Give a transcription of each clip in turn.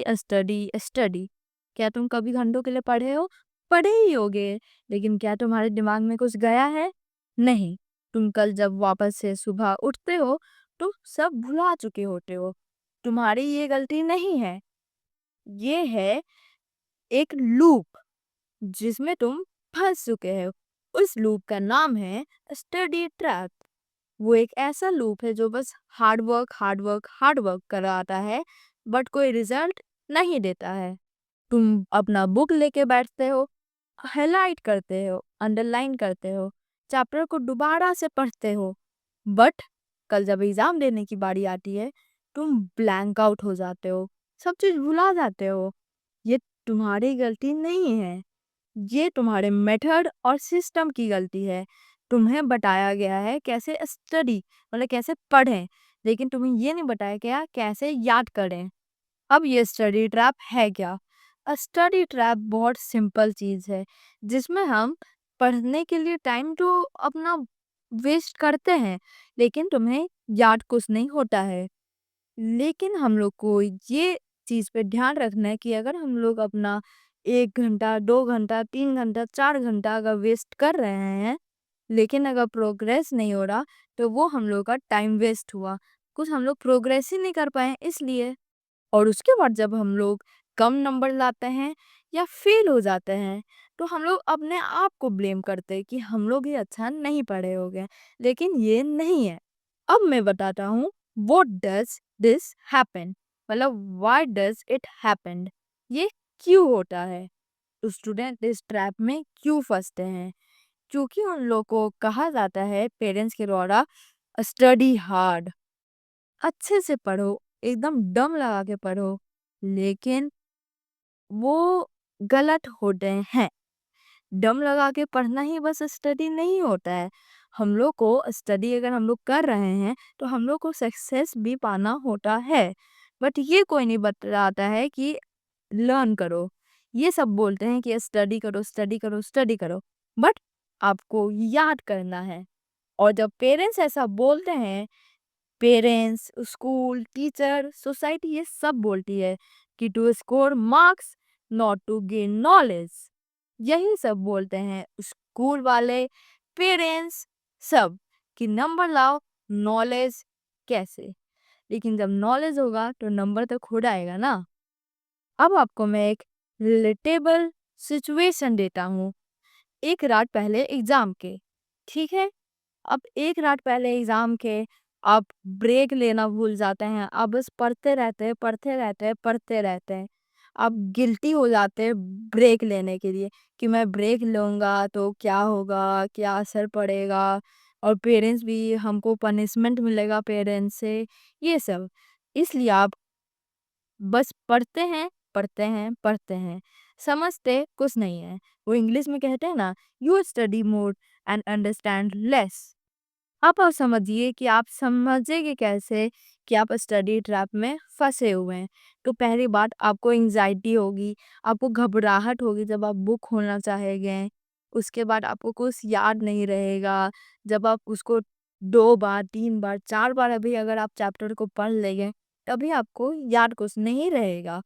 Study study. क्या तुम कभी घंटों के लिए पढ़े हो? पढ़े ही होगे, लेकिन क्या तुम्हारे दिमाग में कुछ गया है? नहीं। तुम कल जब वापस से सुबह उठते हो तो सब भुला चुके होते हो। तुम्हारी ये गलती नहीं है, ये है एक लूप जिसमें तुम फंस चुके हो। उस लूप का नाम है स्टडी ट्रैप। वो एक ऐसा लूप है जो बस hard work hard work hard work कराता है, बट कोई रिजल्ट नहीं देता है। तुम अपना बुक लेके बैठते हो, हाईलाइट करते हो, अंडरलाइन करते हो, चैप्टर को दोबारा से पढ़ते हो, बट कल जब एग्जाम देने की बारी आती है तुम ब्लैंक आउट हो जाते हो, सब चीज भुला जाते हो। ये तुम्हारी गलती नहीं है, ये तुम्हारे मेथड और सिस्टम की गलती है। तुम्हें बताया गया है कैसे स्टडी, मतलब कैसे पढ़ें, लेकिन तुम्हें ये नहीं बताया गया कैसे याद करें। अब ये स्टडी ट्रैप है क्या? स्टडी ट्रैप बहुत सिंपल चीज है जिसमें हम पढ़ने के लिए टाइम तो अपना वेस्ट करते हैं, लेकिन तुम्हें याद कुछ नहीं होता है। लेकिन हम लोग को ये चीज पे ध्यान रखना है कि अगर हम लोग अपना 1 घंटा 2 घंटा 3 घंटा 4 घंटा अगर वेस्ट कर रहे हैं, लेकिन अगर प्रोग्रेस नहीं हो रहा, तो वो हम लोग का टाइम वेस्ट हुआ। कुछ हम लोग प्रोग्रेस ही नहीं कर पाए इसलिए। और उसके बाद जब हम लोग कम नंबर लाते हैं या फेल हो जाते हैं, तो हम लोग अपने आप को ब्लेम करते हैं कि हम लोग ही अच्छा नहीं पढ़े हो गए, लेकिन ये नहीं है। अब मैं बताता हूँ व्हाट डज दिस हैपन, मतलब व्हाई डज इट हैपन, ये क्यों होता है, तो स्टूडेंट इस ट्रैप में क्यों फंसते हैं। क्योंकि उन लोगों को कहा जाता है पेरेंट्स के द्वारा, स्टडी हार्ड, अच्छे से पढ़ो, एकदम दम लगा के पढ़ो, लेकिन वो गलत होते हैं। दम लगा के पढ़ना ही बस स्टडी नहीं होता है। हम लोग को स्टडी अगर हम लोग कर रहे हैं तो हम लोग को सक्सेस भी पाना होता है, बट ये कोई नहीं बताता है कि लर्न करो। ये सब बोलते हैं कि स्टडी करो स्टडी करो स्टडी करो, बट आपको याद करना है। और जब पेरेंट्स ऐसा बोलते हैं, पेरेंट्स, स्कूल, टीचर, सोसाइटी ये सब बोलती है कि to score marks not to gain knowledge. यही सब बोलते हैं स्कूल वाले, पेरेंट्स, सब, कि नंबर लाओ, नॉलेज कैसे। लेकिन जब नॉलेज होगा तो नंबर तो खुद आएगा ना। अब आपको मैं एक रिलेटेबल सिचुएशन देता हूँ। एक रात पहले एग्जाम के, ठीक है, अब एक रात पहले एग्जाम के आप ब्रेक लेना भूल जाते हैं। आप बस पढ़ते रहते हैं पढ़ते रहते हैं पढ़ते रहते हैं। आप गिल्टी हो जाते हैं ब्रेक लेने के लिए कि मैं ब्रेक लूंगा तो क्या होगा, क्या असर पड़ेगा, और पेरेंट्स भी, हमको पनिशमेंट मिलेगा पेरेंट्स से, ये सब। इसलिए आप बस पढ़ते हैं पढ़ते हैं पढ़ते हैं, समझते कुछ नहीं है। वो इंग्लिश में कहते हैं ना, you study more and understand less. आप समझिए कि आप समझेंगे कैसे कि आप स्टडी ट्रैप में फंसे हुए हैं। तो पहली बात, आपको एंजाइटी होगी, आपको घबराहट होगी जब आप बुक खोलना चाहेंगे। उसके बाद आपको कुछ याद नहीं रहेगा। जब आप उसको 2 बार 3 बार 4 बार अभी अगर आप चैप्टर को पढ़ लेंगे, तभी आपको याद कुछ नहीं रहेगा।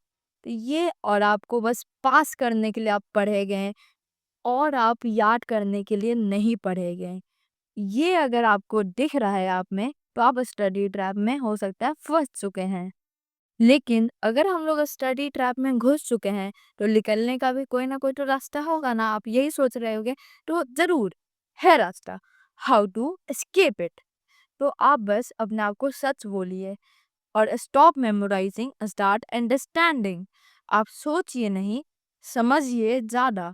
तो ये, और आपको बस पास करने के लिए आप पढ़े गए और आप याद करने के लिए नहीं पढ़े गए। ये अगर आपको दिख रहा है आप में, तो आप स्टडी ट्रैप में हो सकता है फंस चुके हैं। लेकिन अगर हम लोग स्टडी ट्रैप में घुस चुके हैं, तो निकलने का भी कोई ना कोई तो रास्ता होगा ना। आप यही सोच रहे होगे, तो जरूर है रास्ता, हाउ टू एस्केप इट। तो आप बस अपने आप को सच बोलिए और स्टॉप मेमोराइजिंग, स्टार्ट अंडरस्टैंडिंग। आप सोचिए नहीं, समझिए ज्यादा।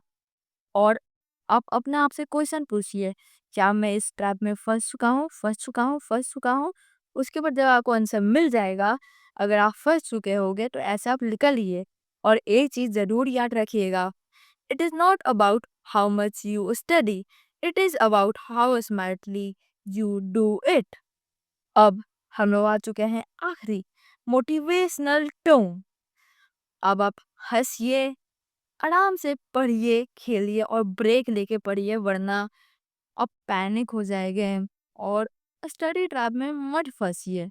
और आप अपने आप से क्वेश्चन पूछिए, क्या मैं इस ट्रैप में फंस चुका हूँ फंस चुका हूँ फंस चुका हूँ। उसके बाद जब आपको आंसर मिल जाएगा, अगर आप फंस चुके होगे तो ऐसे आप निकलिए। और एक चीज जरूर याद रखिएगा, it is not about how much you study, it is about how smartly you do it. अब हम लोग आ चुके हैं आखिरी मोटिवेशनल टोन। अब आप हंसिए, आराम से पढ़िए, खेलिए और ब्रेक लेके पढ़िए, वरना आप पैनिक हो जाएंगे और स्टडी ट्रैप में मत फंसिए।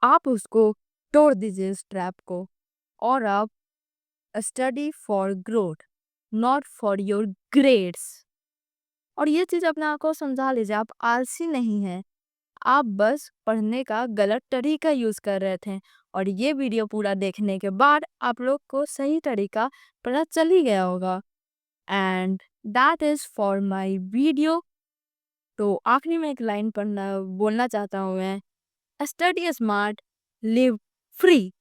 आप उसको तोड़ दीजिए, इस ट्रैप को। और आप study for growth, not for your grades. और ये चीज़ अपने आप को समझा लीजिए, आप आलसी नहीं हैं, आप बस पढ़ने का गलत तरीका यूज़ कर रहे थे। और ये वीडियो पूरा देखने के बाद आप लोग को सही तरीका पता चल ही गया होगा। And that is for my video. तो आखिरी में एक लाइन बोलना चाहता हूँ मैं, स्टडी स्मार्ट, लिव फ्री।